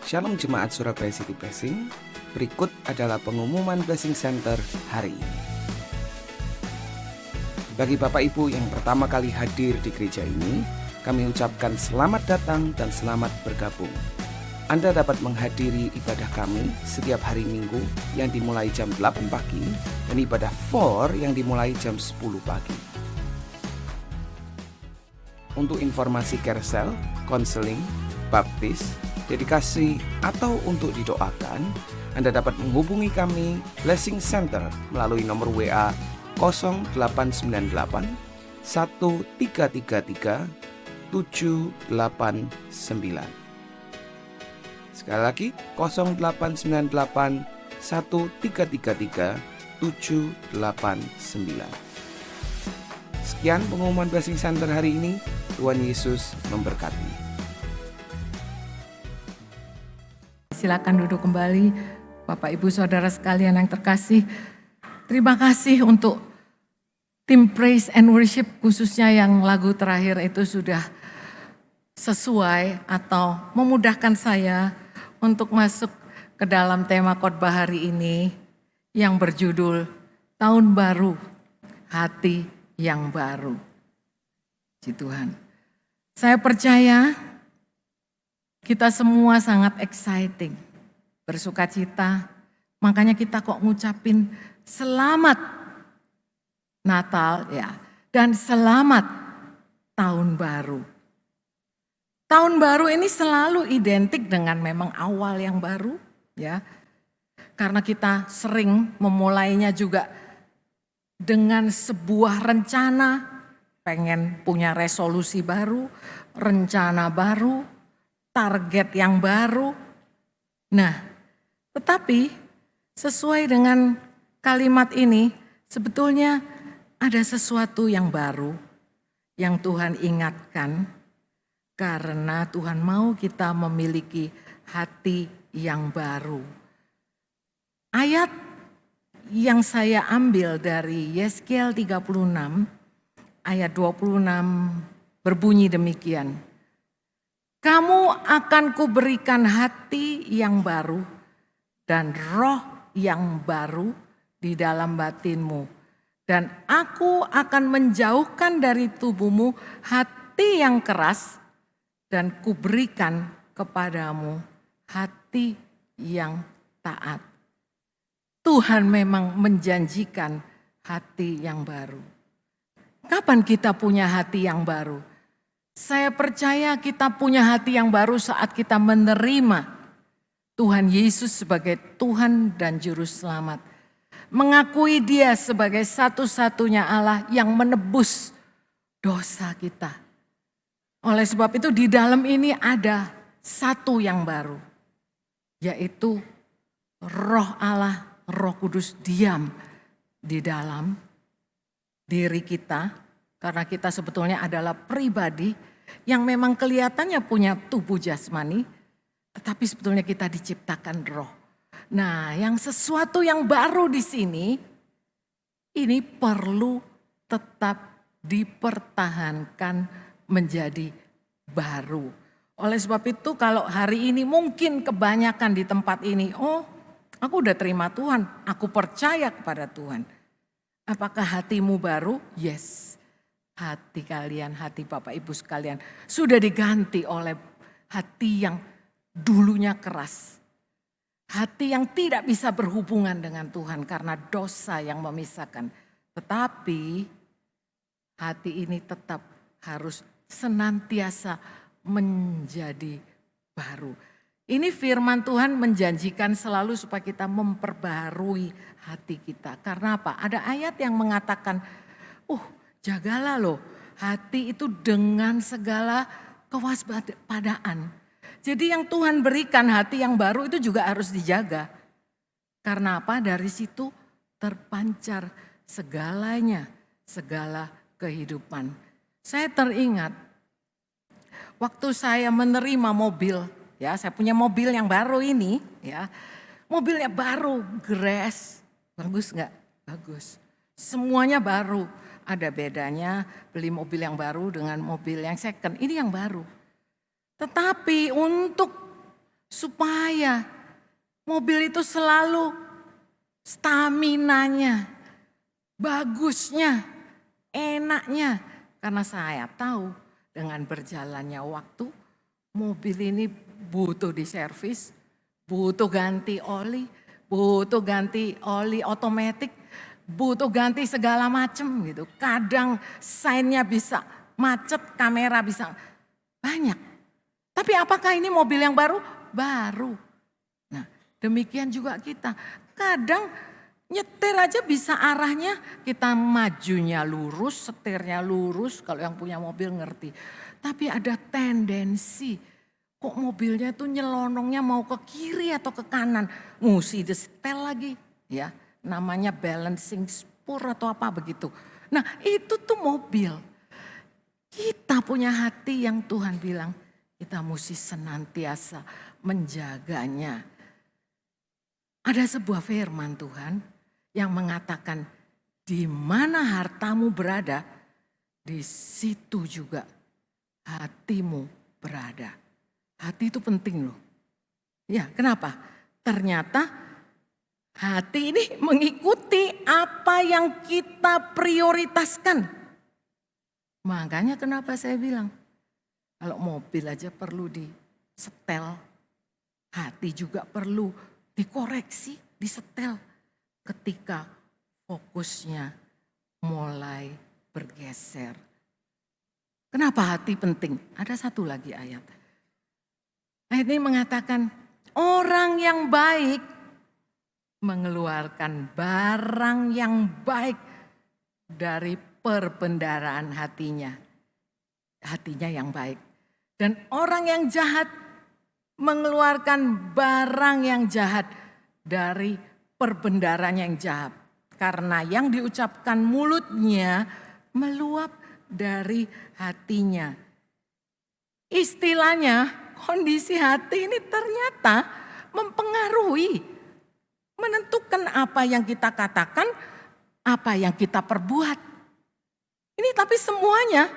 Shalom Jemaat Surabaya City Blessing. Berikut adalah pengumuman Blessing Center hari ini. Bagi Bapak Ibu yang pertama kali hadir di gereja ini, kami ucapkan selamat datang dan selamat bergabung. Anda dapat menghadiri ibadah kami setiap hari Minggu yang dimulai jam 8 pagi dan ibadah 4 yang dimulai jam 10 pagi. Untuk informasi carousel, konseling, baptis, dedikasi, atau untuk didoakan, Anda dapat menghubungi kami Blessing Center melalui nomor WA 0898 1333 789. Sekali lagi 0898 1333 789. Sekian pengumuman Blessing Center hari ini. Tuhan Yesus memberkati. Silakan duduk kembali, Bapak Ibu Saudara sekalian yang terkasih. Terima kasih untuk tim Praise and Worship, khususnya yang lagu terakhir itu sudah sesuai atau memudahkan saya untuk masuk ke dalam tema khotbah hari ini yang berjudul Tahun Baru, Hati yang Baru. Puji Tuhan. Saya percaya kita semua sangat exciting, bersuka cita, makanya kita kok ngucapin selamat Natal ya, dan selamat Tahun Baru. Tahun Baru ini selalu identik dengan memang awal yang baru ya, karena kita sering memulainya juga dengan sebuah rencana, pengen punya resolusi baru, rencana baru, target yang baru. Nah, tetapi sesuai dengan kalimat ini, sebetulnya ada sesuatu yang baru yang Tuhan ingatkan, karena Tuhan mau kita memiliki hati yang baru. Ayat yang saya ambil dari Yeskiel 36 ayat 26 berbunyi demikian. Kamu akan kuberikan hati yang baru dan roh yang baru di dalam batinmu. Dan aku akan menjauhkan dari tubuhmu hati yang keras dan kuberikan kepadamu hati yang taat. Tuhan memang menjanjikan hati yang baru. Kapan kita punya hati yang baru? Saya percaya kita punya hati yang baru saat kita menerima Tuhan Yesus sebagai Tuhan dan Juru Selamat. Mengakui Dia sebagai satu-satunya Allah yang menebus dosa kita. Oleh sebab itu di dalam ini ada satu yang baru. Yaitu Roh Allah, Roh Kudus diam di dalam diri kita. Karena kita sebetulnya adalah pribadi yang memang kelihatannya punya tubuh jasmani, tetapi sebetulnya kita diciptakan roh. Nah, yang sesuatu yang baru di sini, ini perlu tetap dipertahankan menjadi baru. Oleh sebab itu kalau hari ini mungkin kebanyakan di tempat ini, oh aku udah terima Tuhan, aku percaya kepada Tuhan. Apakah hatimu baru? Yes. Hati kalian, hati Bapak Ibu sekalian sudah diganti oleh hati yang dulunya keras. Hati yang tidak bisa berhubungan dengan Tuhan karena dosa yang memisahkan. Tetapi hati ini tetap harus senantiasa menjadi baru. Ini firman Tuhan menjanjikan selalu supaya kita memperbarui hati kita. Karena apa? Ada ayat yang mengatakan, jagalah loh hati itu dengan segala kewaspadaan. Jadi yang Tuhan berikan hati yang baru itu juga harus dijaga. Karena apa? Dari situ terpancar segalanya, segala kehidupan. Saya teringat waktu saya menerima mobil, ya saya punya mobil yang baru ini, ya mobilnya baru, Grace, bagus nggak? Bagus. Semuanya baru. Ada bedanya beli mobil yang baru dengan mobil yang second. Ini yang baru. Tetapi untuk supaya mobil itu selalu staminanya, bagusnya, enaknya. Karena saya tahu dengan berjalannya waktu, mobil ini butuh diservis, butuh ganti oli otomatis, butuh ganti segala macam gitu. Kadang sign-nya bisa macet, kamera bisa banyak. Tapi apakah ini mobil yang baru? Baru. Nah, demikian juga kita. Kadang nyetir aja bisa arahnya, kita majunya lurus, setirnya lurus, kalau yang punya mobil ngerti. Tapi ada tendensi, kok mobilnya tuh nyelonongnya mau ke kiri atau ke kanan, mesti disetel lagi. Ya, namanya balancing spur atau apa begitu. Nah itu tuh mobil. Kita punya hati yang Tuhan bilang, kita mesti senantiasa menjaganya. Ada sebuah firman Tuhan yang mengatakan, di mana hartamu berada, di situ juga hatimu berada. Hati itu penting loh. Ya, kenapa? Ternyata hati ini mengikuti apa yang kita prioritaskan. Makanya kenapa saya bilang, kalau mobil aja perlu disetel, hati juga perlu dikoreksi, disetel ketika fokusnya mulai bergeser. Kenapa hati penting? Ada satu lagi ayat. Ayat ini mengatakan orang yang baik mengeluarkan barang yang baik dari perbendaharaan hatinya. Hatinya yang baik. Dan orang yang jahat mengeluarkan barang yang jahat dari perbendaharaan yang jahat. Karena yang diucapkan mulutnya meluap dari hatinya. Istilahnya kondisi hati ini ternyata mempengaruhi, menentukan apa yang kita katakan, apa yang kita perbuat. Ini tapi semuanya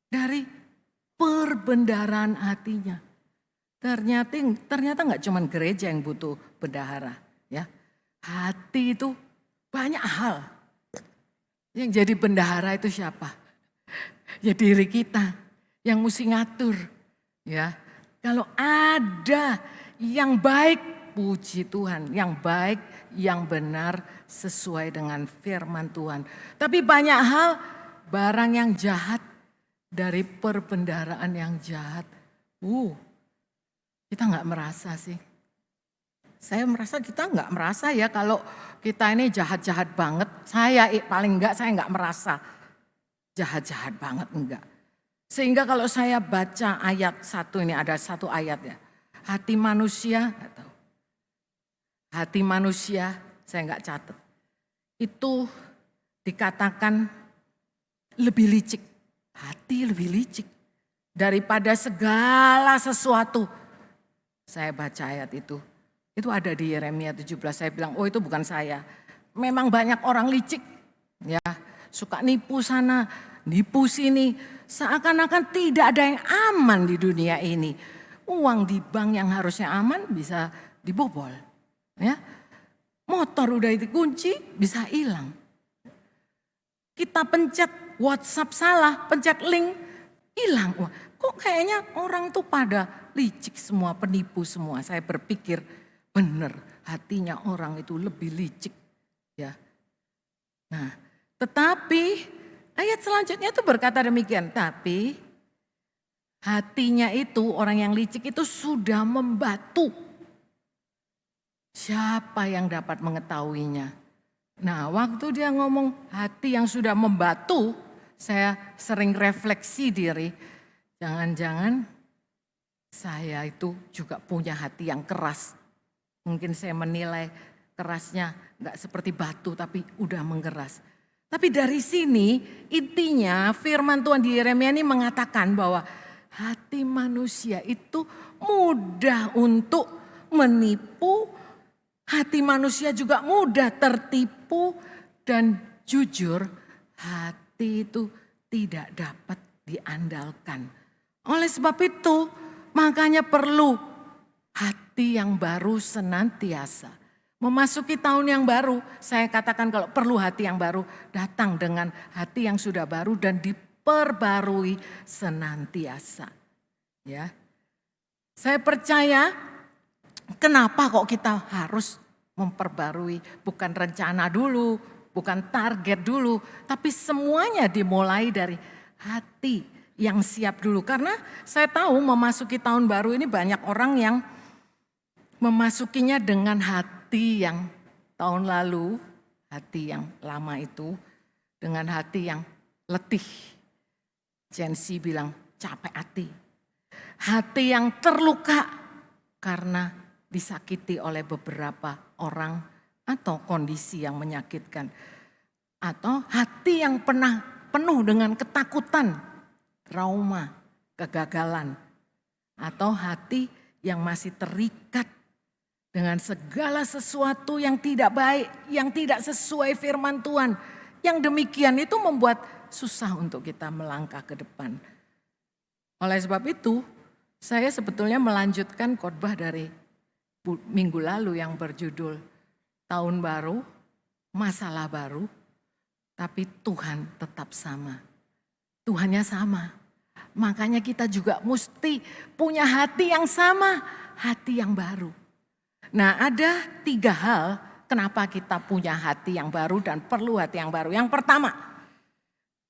dari perbendaharaan hatinya. Ternyata nggak cuma gereja yang butuh bendahara, ya. Hati itu banyak hal. Yang jadi bendahara itu siapa? Ya diri kita yang mesti ngatur, ya. Kalau ada yang baik, puji Tuhan, yang baik, yang benar sesuai dengan firman Tuhan. Tapi banyak hal, barang yang jahat dari perbendaharaan yang jahat. Kita nggak merasa sih. Saya merasa kita nggak merasa ya kalau kita ini jahat-jahat banget. Paling enggak saya nggak merasa jahat-jahat banget, enggak. Sehingga kalau saya baca ayat 1 ini, ada satu ayat ya. Hati manusia, hati manusia, saya nggak catat. Itu dikatakan lebih licik. Hati lebih licik daripada segala sesuatu. Saya baca ayat itu. Itu ada di Yeremia 17, saya bilang, oh itu bukan saya. Memang banyak orang licik, ya, suka nipu sana, nipu sini. Seakan-akan tidak ada yang aman di dunia ini. Uang di bank yang harusnya aman bisa dibobol. Ya. Motor udah dikunci bisa hilang. Kita pencet WhatsApp salah, pencet link, hilang. Wah, kok kayaknya orang tuh pada licik semua, penipu semua. Saya berpikir benar, hatinya orang itu lebih licik. Ya. Nah, tetapi ayat selanjutnya itu berkata demikian. Tapi hatinya itu, orang yang licik itu sudah membatu. Siapa yang dapat mengetahuinya? Nah, waktu dia ngomong hati yang sudah membatu, saya sering refleksi diri. Jangan-jangan saya itu juga punya hati yang keras. Mungkin saya menilai kerasnya enggak seperti batu tapi udah mengeras. Tapi dari sini intinya firman Tuhan di Yeremia ini mengatakan bahwa hati manusia itu mudah untuk menipu. Hati manusia juga mudah tertipu dan jujur hati itu tidak dapat diandalkan. Oleh sebab itu makanya perlu hati hati yang baru senantiasa. Memasuki tahun yang baru, saya katakan kalau perlu hati yang baru, datang dengan hati yang sudah baru dan diperbarui senantiasa. Ya, saya percaya kenapa kok kita harus memperbarui, bukan rencana dulu, bukan target dulu, tapi semuanya dimulai dari hati yang siap dulu. Karena saya tahu memasuki tahun baru ini banyak orang yang memasukinya dengan hati yang tahun lalu, hati yang lama itu, dengan hati yang letih. Gen Z bilang capek hati. Hati yang terluka karena disakiti oleh beberapa orang atau kondisi yang menyakitkan. Atau hati yang pernah penuh dengan ketakutan, trauma, kegagalan. Atau hati yang masih terikat dengan segala sesuatu yang tidak baik, yang tidak sesuai firman Tuhan. Yang demikian itu membuat susah untuk kita melangkah ke depan. Oleh sebab itu, saya sebetulnya melanjutkan khotbah dari minggu lalu yang berjudul Tahun Baru, Masalah Baru, tapi Tuhan tetap sama. Tuhannya sama. Makanya kita juga mesti punya hati yang sama, hati yang baru. Nah, ada 3 hal kenapa kita punya hati yang baru dan perlu hati yang baru. Yang pertama,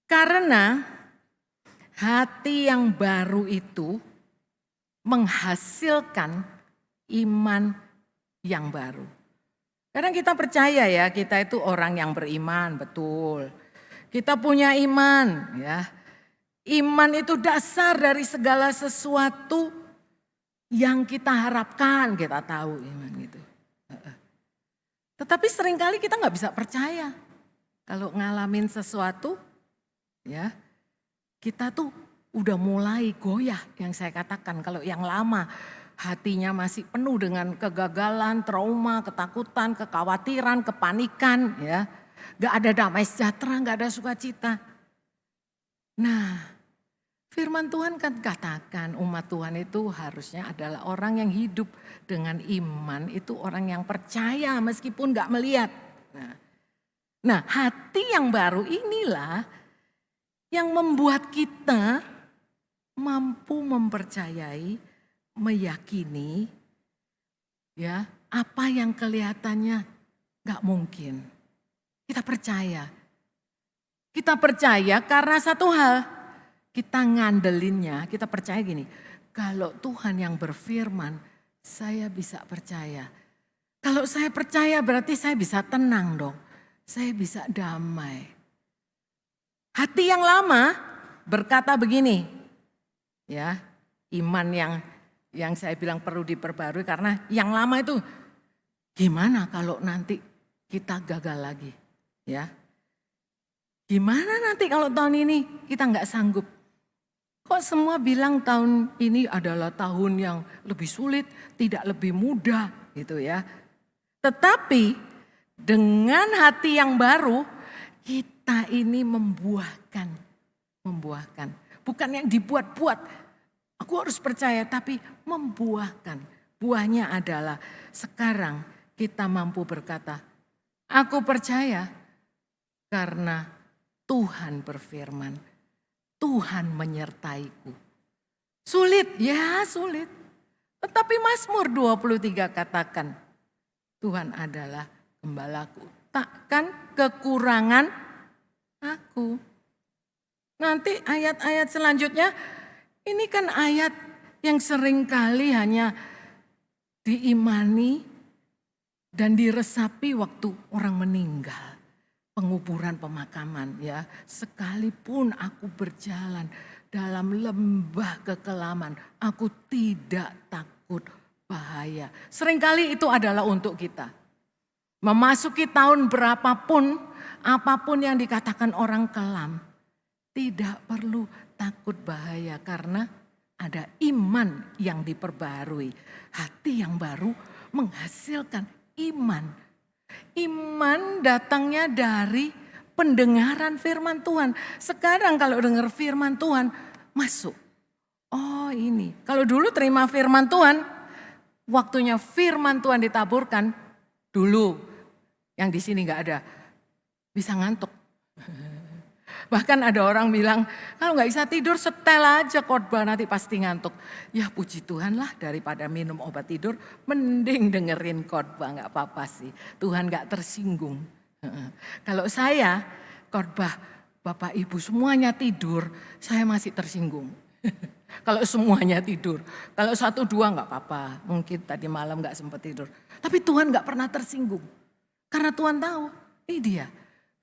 karena hati yang baru itu menghasilkan iman yang baru. Kadang kita percaya ya, kita itu orang yang beriman, betul. Kita punya iman ya. Iman itu dasar dari segala sesuatu yang kita harapkan, kita tahu iman gitu. Tetapi seringkali kita nggak bisa percaya. Kalau ngalamin sesuatu ya, kita tuh udah mulai goyah yang saya katakan. Kalau yang lama hatinya masih penuh dengan kegagalan, trauma, ketakutan, kekhawatiran, kepanikan ya. Gak ada damai sejahtera, gak ada sukacita. Nah, firman Tuhan kan katakan umat Tuhan itu harusnya adalah orang yang hidup dengan iman. Itu orang yang percaya meskipun gak melihat. Nah, hati yang baru inilah yang membuat kita mampu mempercayai, meyakini ya apa yang kelihatannya gak mungkin. Kita percaya. Kita percaya karena satu hal, kita ngandelinnya, kita percaya gini, kalau Tuhan yang berfirman, saya bisa percaya. Kalau saya percaya berarti saya bisa tenang dong, saya bisa damai. Hati yang lama berkata begini, ya iman yang saya bilang perlu diperbarui karena yang lama itu gimana kalau nanti kita gagal lagi, ya. Gimana nanti kalau tahun ini kita nggak sanggup? Kok semua bilang tahun ini adalah tahun yang lebih sulit, tidak lebih mudah gitu ya. Tetapi dengan hati yang baru kita ini membuahkan. Bukan yang dibuat-buat. Aku harus percaya tapi membuahkan. Buahnya adalah sekarang kita mampu berkata, aku percaya karena Tuhan berfirman, Tuhan menyertaiku. Sulit, ya sulit. Tetapi Mazmur 23 katakan, Tuhan adalah gembalaku, takkan kekurangan aku. Nanti ayat-ayat selanjutnya, ini kan ayat yang seringkali hanya diimani dan diresapi waktu orang meninggal. Penguburan pemakaman ya, sekalipun aku berjalan dalam lembah kekelaman, aku tidak takut bahaya. Seringkali itu adalah untuk kita. Memasuki tahun berapapun, apapun yang dikatakan orang kelam, tidak perlu takut bahaya karena ada iman yang diperbarui. Hati yang baru menghasilkan iman. Iman datangnya dari pendengaran firman Tuhan. Sekarang kalau dengar firman Tuhan masuk. Oh ini, kalau dulu terima firman Tuhan waktunya firman Tuhan ditaburkan, dulu yang di sini nggak ada, bisa ngantuk. Bahkan ada orang bilang, kalau nggak bisa tidur setel aja khotbah nanti pasti ngantuk. Ya puji Tuhan lah, daripada minum obat tidur, mending dengerin khotbah, nggak apa-apa sih. Tuhan nggak tersinggung. Kalau saya khotbah Bapak Ibu semuanya tidur, saya masih tersinggung. Kalau semuanya tidur, kalau 1-2 nggak apa-apa. Mungkin tadi malam nggak sempat tidur. Tapi Tuhan nggak pernah tersinggung. Karena Tuhan tahu, ini dia.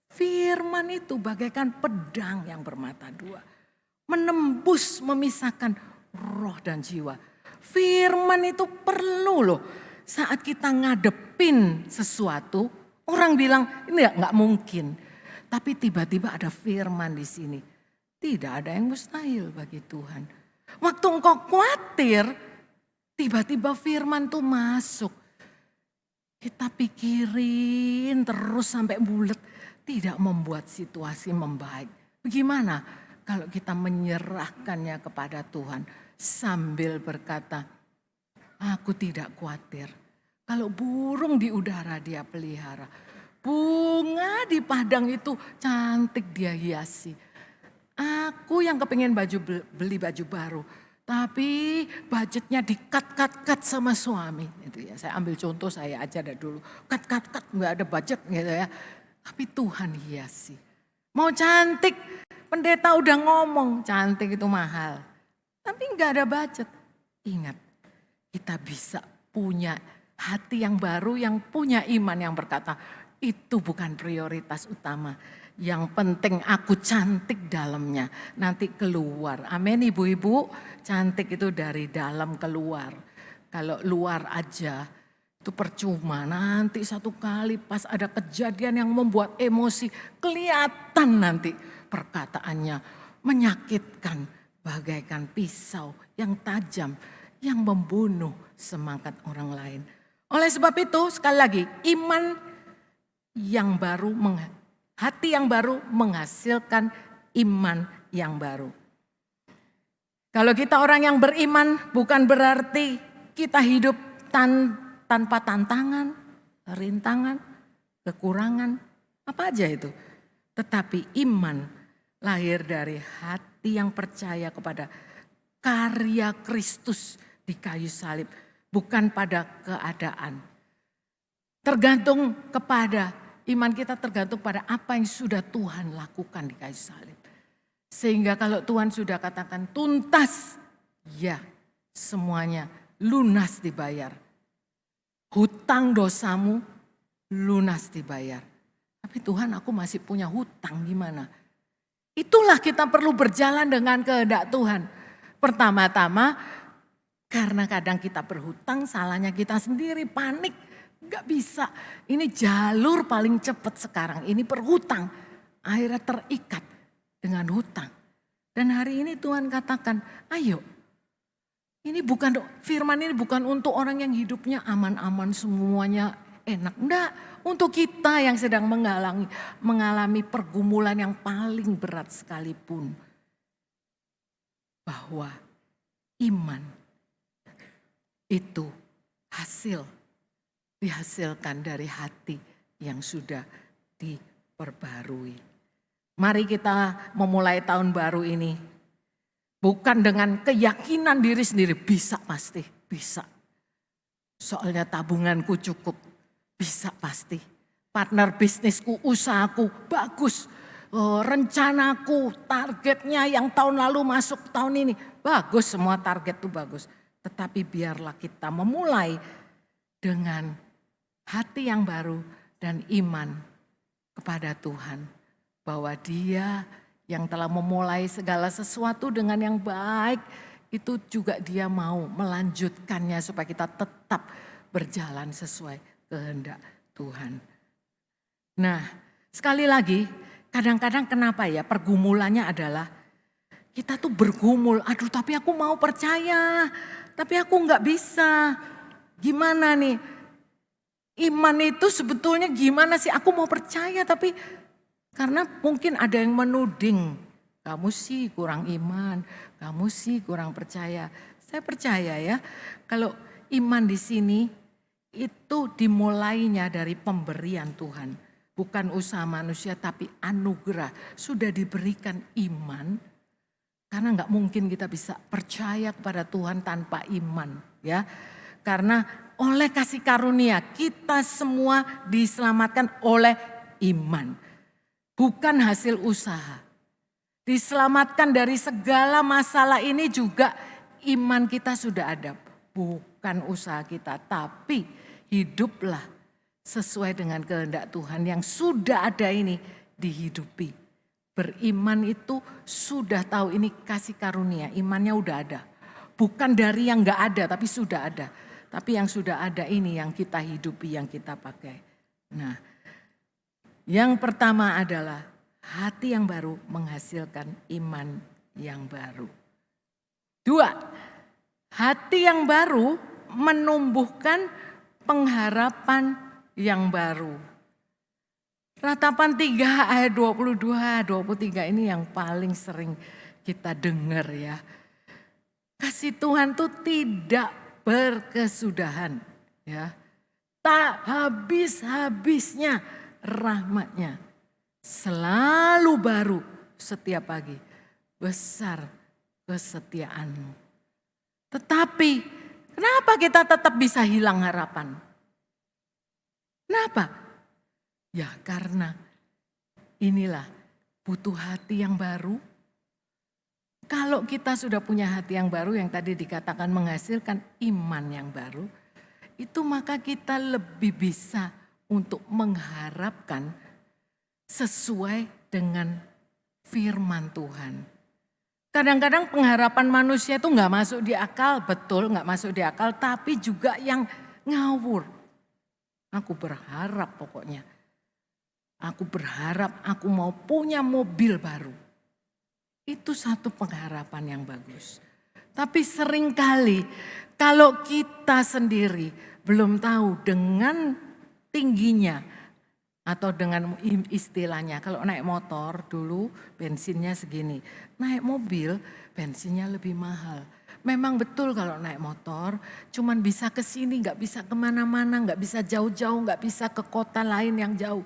Firman itu bagaikan pedang yang bermata dua. Menembus, memisahkan roh dan jiwa. Firman itu perlu loh. Saat kita ngadepin sesuatu, orang bilang ini nggak mungkin. Tapi tiba-tiba ada firman di sini. Tidak ada yang mustahil bagi Tuhan. Waktu engkau khawatir, tiba-tiba firman tuh masuk. Kita pikirin terus sampai bulet. Tidak membuat situasi membaik. Bagaimana kalau kita menyerahkannya kepada Tuhan sambil berkata, aku tidak khawatir. Kalau burung di udara dia pelihara, bunga di padang itu cantik dia hiasi. Aku yang kepingin beli baju baru, tapi budgetnya di-cut sama suami. Itu ya, saya ambil contoh saya aja dulu. Cut, nggak ada budget gitu ya. Tapi Tuhan hiasi. Mau cantik, pendeta udah ngomong cantik itu mahal. Tapi nggak ada budget. Ingat, kita bisa punya hati yang baru, yang punya iman yang berkata, itu bukan prioritas utama. Yang penting aku cantik dalamnya, nanti keluar. Amin ibu-ibu, cantik itu dari dalam keluar. Kalau luar aja, itu percuma, nanti satu kali pas ada kejadian yang membuat emosi, kelihatan nanti perkataannya menyakitkan bagaikan pisau yang tajam yang membunuh semangat orang lain. Oleh sebab itu sekali lagi iman yang baru, hati yang baru menghasilkan iman yang baru. Kalau kita orang yang beriman bukan berarti kita hidup tanpa tantangan, rintangan, kekurangan, apa aja itu. Tetapi iman lahir dari hati yang percaya kepada karya Kristus di kayu salib. Bukan pada keadaan. Tergantung kepada, iman kita tergantung pada apa yang sudah Tuhan lakukan di kayu salib. Sehingga kalau Tuhan sudah katakan tuntas, ya semuanya lunas dibayar. Hutang dosamu lunas dibayar. Tapi Tuhan, aku masih punya hutang, gimana? Itulah kita perlu berjalan dengan kehendak Tuhan. Pertama-tama karena kadang kita berhutang, salahnya kita sendiri, panik. Gak bisa, ini jalur paling cepat sekarang, ini berhutang. Akhirnya terikat dengan hutang. Dan hari ini Tuhan katakan, ayo. Ini bukan, firman ini bukan untuk orang yang hidupnya aman-aman semuanya enak. Enggak, untuk kita yang sedang mengalami pergumulan yang paling berat sekalipun. Bahwa iman itu dihasilkan dari hati yang sudah diperbarui. Mari kita memulai tahun baru ini. Bukan dengan keyakinan diri sendiri, bisa pasti, bisa. Soalnya tabunganku cukup, bisa pasti. Partner bisnisku, usahaku bagus. Rencanaku, targetnya yang tahun lalu masuk tahun ini. Bagus, semua target itu bagus. Tetapi biarlah kita memulai dengan hati yang baru dan iman kepada Tuhan. Bahwa Dia yang telah memulai segala sesuatu dengan yang baik, itu juga Dia mau melanjutkannya supaya kita tetap berjalan sesuai kehendak Tuhan. Nah, sekali lagi, kadang-kadang kenapa ya pergumulannya adalah kita tuh bergumul, aduh tapi aku mau percaya, tapi aku nggak bisa. Gimana nih? Iman itu sebetulnya gimana sih? Aku mau percaya tapi karena mungkin ada yang menuding, kamu sih kurang iman, kamu sih kurang percaya. Saya percaya ya, kalau iman di sini itu dimulainya dari pemberian Tuhan. Bukan usaha manusia tapi anugerah. Sudah diberikan iman. Karena nggak mungkin kita bisa percaya kepada Tuhan tanpa iman. Ya, karena oleh kasih karunia kita semua diselamatkan oleh iman. Bukan hasil usaha. Diselamatkan dari segala masalah ini juga iman kita sudah ada. Bukan usaha kita, tapi hiduplah sesuai dengan kehendak Tuhan yang sudah ada ini dihidupi. Beriman itu sudah tahu ini kasih karunia, imannya udah ada. Bukan dari yang gak ada tapi sudah ada. Tapi yang sudah ada ini yang kita hidupi, yang kita pakai. Nah, yang pertama adalah hati yang baru menghasilkan iman yang baru. 2, hati yang baru menumbuhkan pengharapan yang baru. Ratapan 3 ayat 22-23 ini yang paling sering kita dengar ya. Kasih Tuhan tuh tidak berkesudahan ya. Tak habis-habisnya rahmatnya. Selalu baru setiap pagi. Besar kesetiaanmu. Tetapi kenapa kita tetap bisa hilang harapan? Kenapa? Ya karena inilah butuh hati yang baru. Kalau kita sudah punya hati yang baru yang tadi dikatakan menghasilkan iman yang baru. Itu maka kita lebih bisa untuk mengharapkan sesuai dengan firman Tuhan. Kadang-kadang pengharapan manusia itu nggak masuk di akal, betul nggak masuk di akal, tapi juga yang ngawur. Aku berharap pokoknya, aku berharap aku mau punya mobil baru. Itu satu pengharapan yang bagus. Tapi seringkali kalau kita sendiri belum tahu dengan tingginya atau dengan istilahnya, kalau naik motor dulu bensinnya segini, naik mobil bensinnya lebih mahal. Memang betul kalau naik motor cuman bisa ke sini, gak bisa kemana-mana, gak bisa jauh-jauh, gak bisa ke kota lain yang jauh.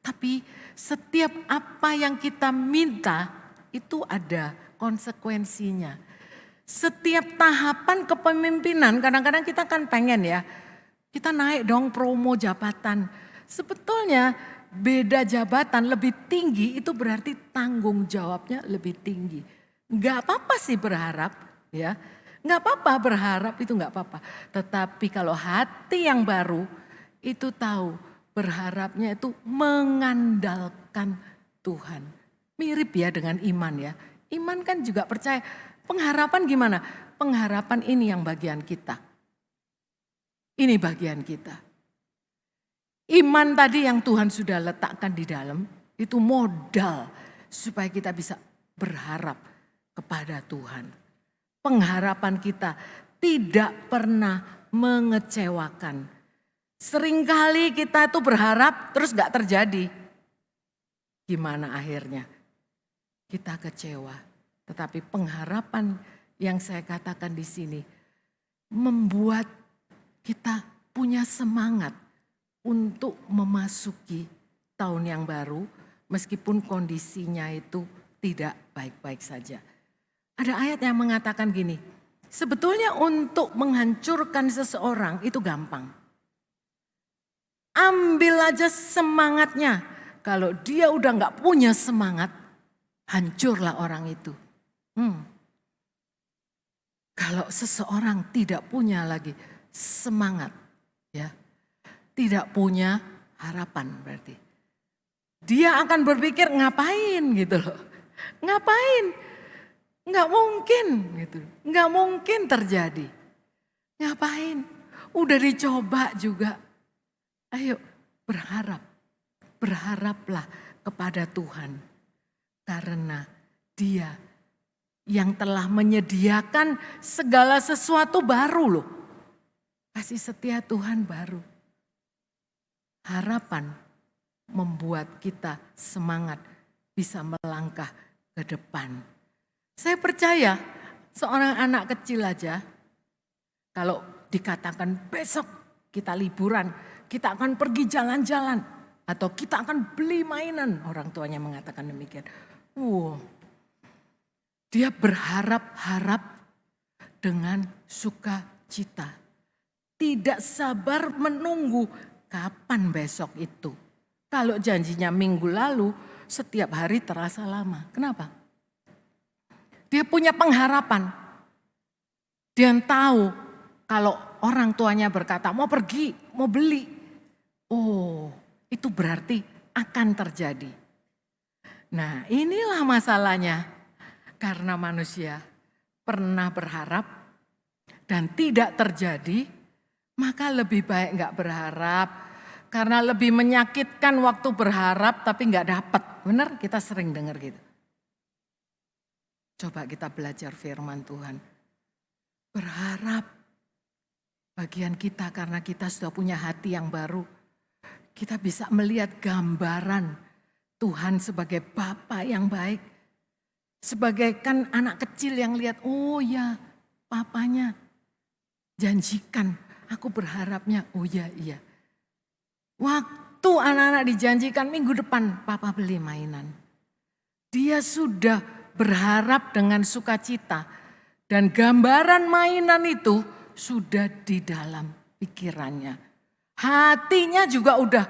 Tapi setiap apa yang kita minta itu ada konsekuensinya. Setiap tahapan kepemimpinan kadang-kadang kita kan pengen ya, kita naik dong promo jabatan. Sebetulnya beda jabatan lebih tinggi itu berarti tanggung jawabnya lebih tinggi. Gak apa-apa sih berharap ya. Gak apa-apa berharap itu gak apa-apa. Tetapi kalau hati yang baru itu tahu berharapnya itu mengandalkan Tuhan. Mirip ya dengan iman ya. Iman kan juga percaya. Pengharapan gimana? Pengharapan ini yang bagian kita. Ini bagian kita. Iman tadi yang Tuhan sudah letakkan di dalam itu modal supaya kita bisa berharap kepada Tuhan. Pengharapan kita tidak pernah mengecewakan. Seringkali kita tuh berharap terus gak terjadi. Gimana akhirnya? Kita kecewa. Tetapi pengharapan yang saya katakan di sini membuat kita punya semangat untuk memasuki tahun yang baru meskipun kondisinya itu tidak baik-baik saja. Ada ayat yang mengatakan gini, sebetulnya untuk menghancurkan seseorang itu gampang. Ambil aja semangatnya. Kalau dia udah gak punya semangat, hancurlah orang itu. Kalau seseorang tidak punya lagi semangat, ya, tidak punya harapan berarti. Dia akan berpikir ngapain gitu loh. Ngapain? Nggak mungkin gitu. Nggak mungkin terjadi. Ngapain? Udah dicoba juga. Ayo berharap. Berharaplah kepada Tuhan. Karena Dia yang telah menyediakan segala sesuatu baru loh. Kasih setia Tuhan baru. Harapan membuat kita semangat bisa melangkah ke depan. Saya percaya seorang anak kecil aja kalau dikatakan besok kita liburan, kita akan pergi jalan-jalan. Atau kita akan beli mainan, orang tuanya mengatakan demikian. Dia berharap-harap dengan sukacita. Tidak sabar menunggu kapan besok itu. Kalau janjinya minggu lalu, setiap hari terasa lama. Kenapa? Dia punya pengharapan. Dia tahu kalau orang tuanya berkata mau pergi, mau beli. Itu berarti akan terjadi. Nah, inilah masalahnya. Karena manusia pernah berharap dan tidak terjadi, maka lebih baik enggak berharap. Karena lebih menyakitkan waktu berharap tapi enggak dapat. Benar? Kita sering dengar gitu. Coba kita belajar firman Tuhan. Berharap bagian kita karena kita sudah punya hati yang baru. Kita bisa melihat gambaran Tuhan sebagai Bapa yang baik. Sebagai kan anak kecil yang lihat, oh ya papanya janjikan, aku berharapnya, oh ya iya. Waktu anak-anak dijanjikan minggu depan papa beli mainan. Dia sudah berharap dengan sukacita dan gambaran mainan itu sudah di dalam pikirannya. Hatinya juga udah,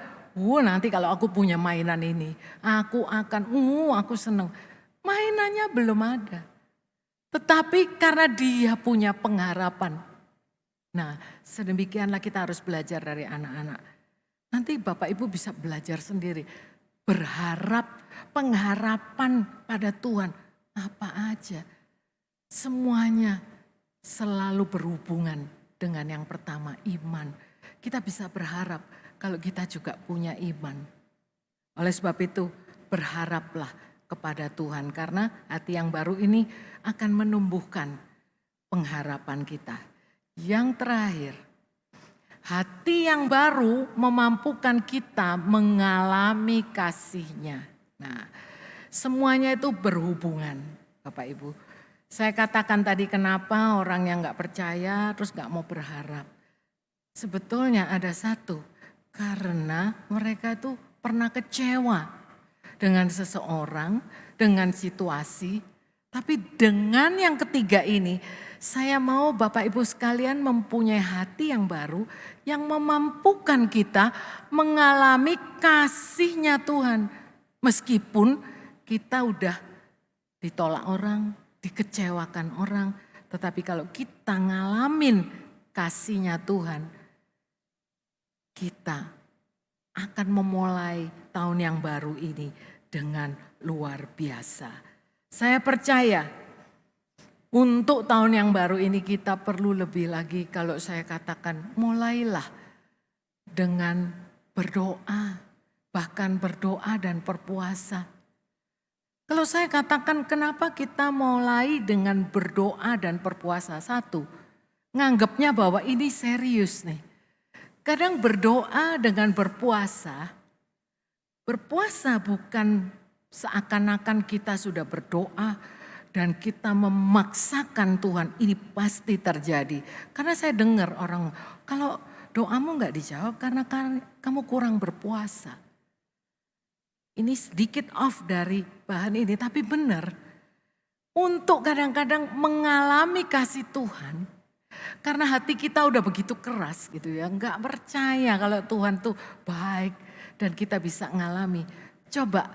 nanti kalau aku punya mainan ini, aku akan, aku seneng. Mainannya belum ada. Tetapi karena dia punya pengharapan. Nah, sedemikianlah kita harus belajar dari anak-anak. Nanti Bapak Ibu bisa belajar sendiri. Berharap, pengharapan pada Tuhan. Apa aja. Semuanya selalu berhubungan dengan yang pertama, iman. Kita bisa berharap kalau kita juga punya iman. Oleh sebab itu berharaplah kepada Tuhan. Karena hati yang baru ini akan menumbuhkan pengharapan kita. Yang terakhir, hati yang baru memampukan kita mengalami kasih-Nya. Nah, semuanya itu berhubungan Bapak Ibu. Saya katakan tadi kenapa orang yang gak percaya terus gak mau berharap. Sebetulnya ada satu, karena mereka itu pernah kecewa dengan seseorang, dengan situasi. Tapi dengan yang ketiga ini, saya mau Bapak Ibu sekalian mempunyai hati yang baru yang memampukan kita mengalami kasih-Nya Tuhan. Meskipun kita udah ditolak orang, dikecewakan orang, tetapi kalau kita ngalamin kasih-Nya Tuhan, kita akan memulai tahun yang baru ini dengan luar biasa. Saya percaya untuk tahun yang baru ini kita perlu lebih lagi, kalau saya katakan mulailah dengan berdoa, bahkan berdoa dan berpuasa. Kalau saya katakan kenapa kita mulai dengan berdoa dan berpuasa? Satu, nganggapnya bahwa ini serius nih. Kadang berdoa dengan berpuasa bukan seakan-akan kita sudah berdoa dan kita memaksakan Tuhan ini pasti terjadi. Karena saya dengar orang, kalau doamu gak dijawab karena kamu kurang berpuasa. Ini sedikit off dari bahan ini, tapi benar. Untuk kadang-kadang mengalami kasih Tuhan, karena hati kita udah begitu keras gitu ya, nggak percaya kalau Tuhan tuh baik dan kita bisa ngalami. Coba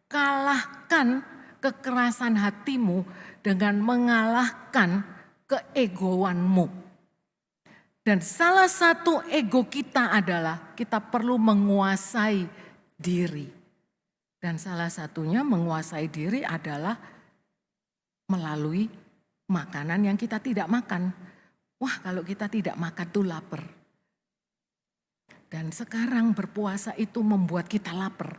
kalahkan kekerasan hatimu dengan mengalahkan keegoanmu. Dan salah satu ego kita adalah kita perlu menguasai diri. Dan salah satunya menguasai diri adalah melalui makanan yang kita tidak makan. Wah, kalau kita tidak makan tuh lapar. Dan sekarang berpuasa itu membuat kita lapar.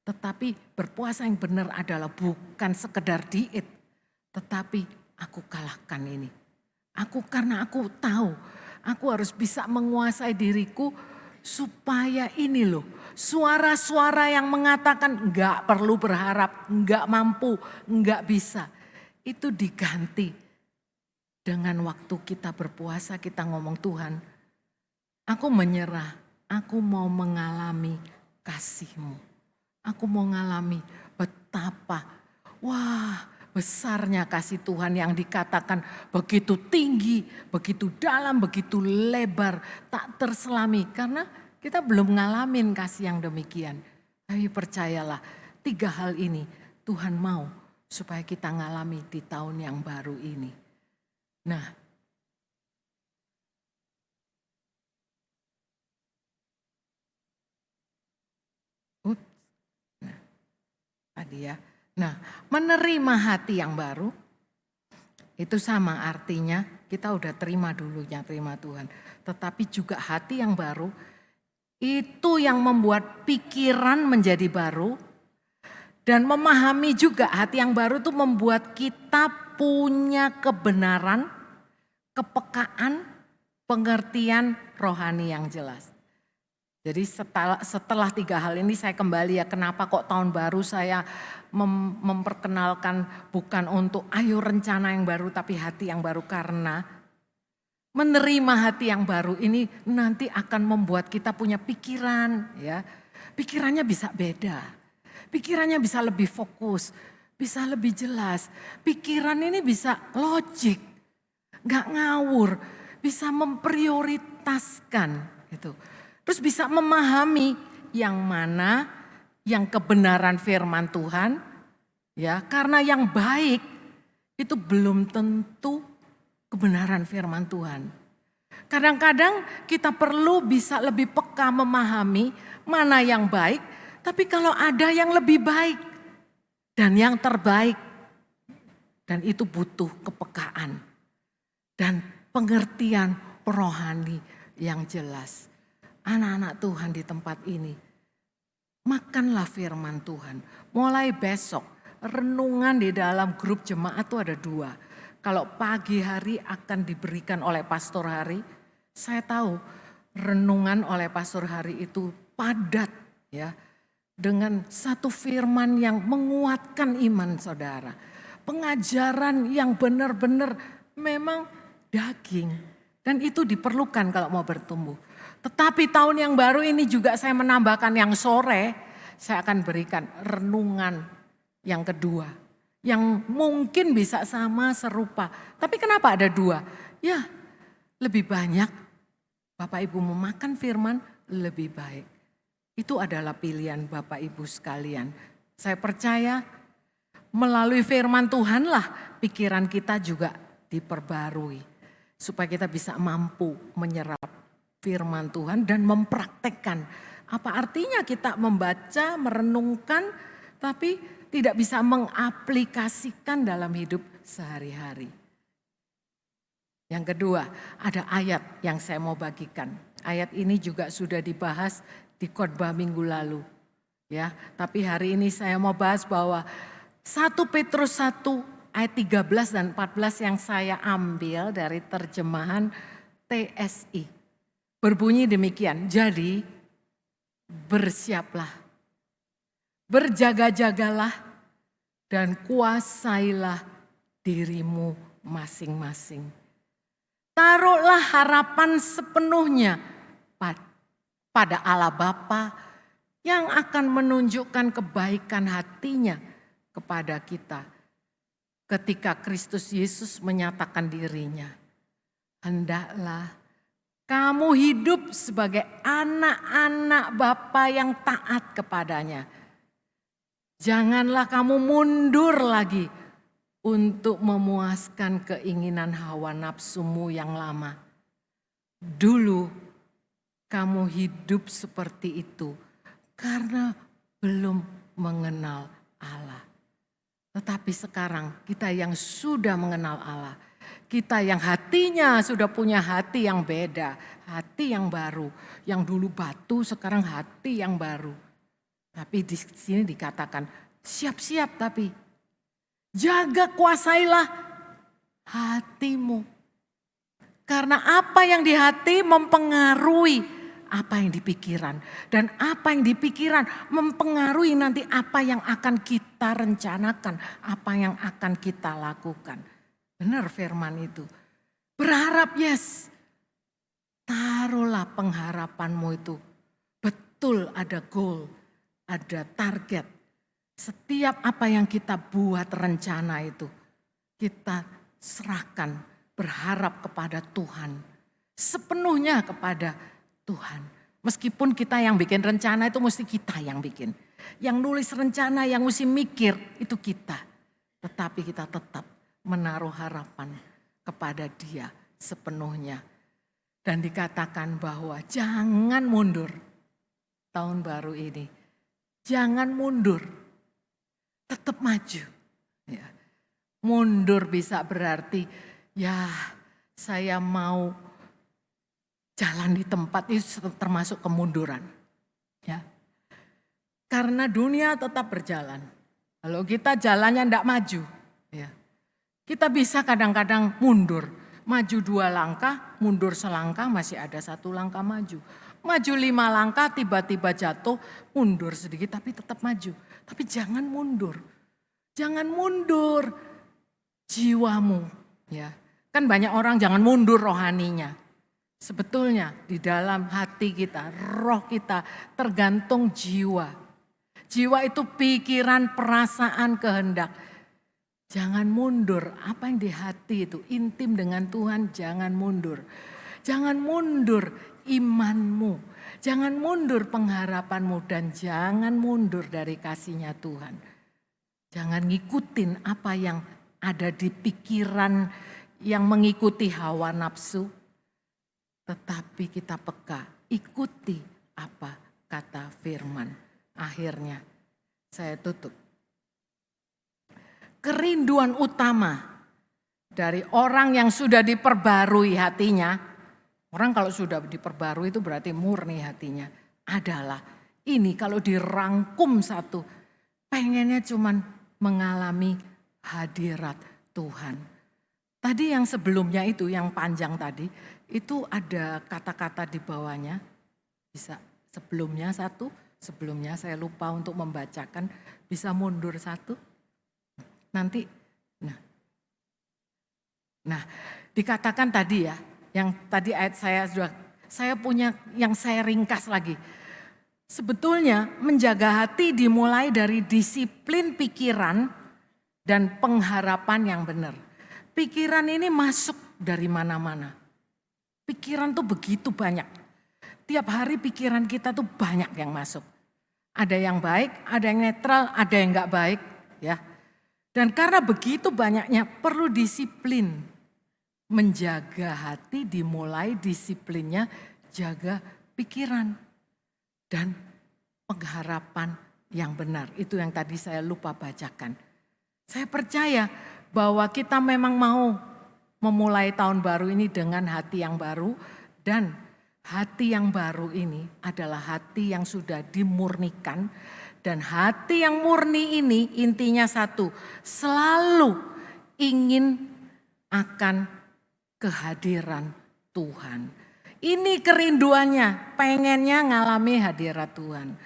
Tetapi berpuasa yang benar adalah bukan sekedar diet. Tetapi aku kalahkan ini. Karena aku tahu aku harus bisa menguasai diriku supaya ini loh. Suara-suara yang mengatakan enggak perlu berharap, enggak mampu, enggak bisa. Itu diganti dengan waktu kita berpuasa kita ngomong, Tuhan, aku menyerah, aku mau mengalami kasih-Mu. Aku mau mengalami betapa, besarnya kasih Tuhan yang dikatakan begitu tinggi, begitu dalam, begitu lebar, tak terselami. Karena kita belum ngalamin kasih yang demikian. Tapi percayalah, 3 hal ini Tuhan mau supaya kita ngalami di tahun yang baru ini. Nah, tadi ya. Nah, menerima hati yang baru itu sama artinya kita udah terima dulunya, terima Tuhan. Tetapi juga hati yang baru itu yang membuat pikiran menjadi baru. Dan memahami juga hati yang baru itu membuat kita punya kebenaran, kepekaan, pengertian rohani yang jelas. Jadi setelah 3 hal ini saya kembali ya, kenapa kok tahun baru saya memperkenalkan bukan untuk ayo rencana yang baru tapi hati yang baru, karena menerima hati yang baru ini nanti akan membuat kita punya pikiran ya. Pikirannya bisa beda. Pikirannya bisa lebih fokus, bisa lebih jelas. Pikiran ini bisa logik, gak ngawur, bisa memprioritaskan gitu. Terus bisa memahami yang mana yang kebenaran firman Tuhan, ya, karena yang baik itu belum tentu kebenaran firman Tuhan. Kadang-kadang kita perlu bisa lebih peka memahami mana yang baik, tapi kalau ada yang lebih baik dan yang terbaik, dan itu butuh kepekaan dan pengertian rohani yang jelas. Anak-anak Tuhan di tempat ini, makanlah firman Tuhan. Mulai besok, renungan di dalam grup jemaat itu ada 2. Kalau pagi hari akan diberikan oleh Pastor Hari, saya tahu renungan oleh Pastor Hari itu padat ya, dengan satu firman yang menguatkan iman saudara. Pengajaran yang benar-benar memang daging. Dan itu diperlukan kalau mau bertumbuh. Tetapi tahun yang baru ini juga saya menambahkan yang sore, saya akan berikan renungan yang kedua. Yang mungkin bisa sama serupa. Tapi kenapa ada 2? Ya, lebih banyak Bapak Ibu memakan firman lebih baik. Itu adalah pilihan Bapak Ibu sekalian. Saya percaya melalui firman Tuhanlah pikiran kita juga diperbarui. Supaya kita bisa mampu menyerap firman Tuhan dan mempraktekkan. Apa artinya kita membaca, merenungkan, tapi tidak bisa mengaplikasikan dalam hidup sehari-hari. Yang kedua, ada ayat yang saya mau bagikan. Ayat ini juga sudah dibahas di khotbah minggu lalu. Ya, tapi hari ini saya mau bahas bahwa 1 Petrus 1 ayat 13 dan 14 yang saya ambil dari terjemahan TSI. Berbunyi demikian, jadi bersiaplah, berjaga-jagalah dan kuasailah dirimu masing-masing. Taruhlah harapan sepenuhnya pada Allah Bapa yang akan menunjukkan kebaikan hatinya kepada kita ketika Kristus Yesus menyatakan dirinya. Hendaklah kamu hidup sebagai anak-anak Bapa yang taat kepadanya. Janganlah kamu mundur lagi untuk memuaskan keinginan hawa nafsumu yang lama. Dulu kamu hidup seperti itu karena belum mengenal Allah. Tetapi sekarang kita yang sudah mengenal Allah, kita yang hatinya sudah punya hati yang beda, hati yang baru, yang dulu batu sekarang hati yang baru. Tapi di sini dikatakan siap-siap, tapi jaga kuasailah hatimu. Karena apa yang di hati mempengaruhi apa yang di pikiran. Dan apa yang di pikiran mempengaruhi nanti apa yang akan kita rencanakan, apa yang akan kita lakukan. Benar firman itu. Berharap, yes. Taruhlah pengharapanmu itu. Betul ada goal, ada target. Setiap apa yang kita buat rencana itu, kita serahkan, berharap kepada Tuhan. Sepenuhnya kepada Tuhan. Meskipun kita yang bikin rencana itu mesti kita yang bikin. Yang nulis rencana, yang mesti mikir itu kita. Tetapi kita tetap menaruh harapan kepada Dia sepenuhnya. Dan dikatakan bahwa jangan mundur tahun baru ini. Jangan mundur, tetap maju. Ya. Mundur bisa berarti ya saya mau jalan di tempat itu termasuk kemunduran. Ya. Karena dunia tetap berjalan. Kalau kita jalannya tidak maju, ya, kita bisa kadang-kadang mundur. Maju 2 langkah, mundur selangkah, masih ada 1 langkah maju. Maju 5 langkah, tiba-tiba jatuh, mundur sedikit tapi tetap maju. Tapi jangan mundur. Jangan mundur jiwamu. Ya. Kan banyak orang jangan mundur rohaninya. Sebetulnya di dalam hati kita, roh kita tergantung jiwa. Jiwa itu pikiran, perasaan, kehendak. Jangan mundur, apa yang di hati itu intim dengan Tuhan, jangan mundur. Jangan mundur imanmu, jangan mundur pengharapanmu dan jangan mundur dari kasih-Nya Tuhan. Jangan ngikutin apa yang ada di pikiran yang mengikuti hawa nafsu. Tetapi kita peka, ikuti apa kata firman. Akhirnya saya tutup. Kerinduan utama dari orang yang sudah diperbarui hatinya, orang kalau sudah diperbarui itu berarti murni hatinya, adalah ini kalau dirangkum satu, pengennya cuman mengalami hadirat Tuhan. Tadi yang sebelumnya itu, yang panjang tadi, itu ada kata-kata di bawahnya, bisa sebelumnya satu, sebelumnya saya lupa untuk membacakan, bisa mundur satu. Nanti, nah dikatakan tadi ya, yang tadi ayat saya punya yang saya ringkas lagi. Sebetulnya menjaga hati dimulai dari disiplin pikiran dan pengharapan yang benar. Pikiran ini masuk dari mana-mana. Pikiran tuh begitu banyak. Tiap hari pikiran kita tuh banyak yang masuk. Ada yang baik, ada yang netral, ada yang enggak baik, ya. Dan karena begitu banyaknya perlu disiplin. Menjaga hati dimulai disiplinnya jaga pikiran. Dan pengharapan yang benar. Itu yang tadi saya lupa bacakan. Saya percaya bahwa kita memang mau memulai tahun baru ini dengan hati yang baru. Dan hati yang baru ini adalah hati yang sudah dimurnikan. Dan hati yang murni ini intinya satu, selalu ingin akan kehadiran Tuhan. Ini kerinduannya, pengennya ngalami hadirat Tuhan.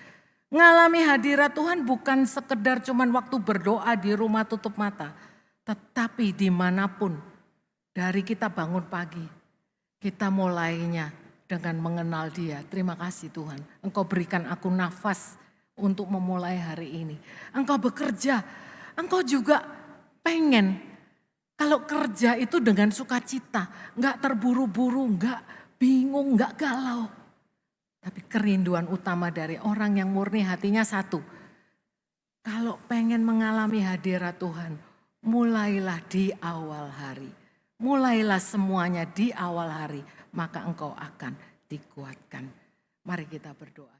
Ngalami hadirat Tuhan bukan sekedar cuman waktu berdoa di rumah tutup mata. Tetapi dimanapun, dari kita bangun pagi, kita mulainya dengan mengenal Dia. Terima kasih Tuhan, Engkau berikan aku nafas untuk memulai hari ini. Engkau bekerja, engkau juga pengen kalau kerja itu dengan sukacita, enggak terburu-buru, enggak bingung, enggak galau. Tapi kerinduan utama dari orang yang murni hatinya satu. Kalau pengen mengalami hadirat Tuhan, mulailah di awal hari. Mulailah semuanya di awal hari, maka engkau akan dikuatkan. Mari kita berdoa.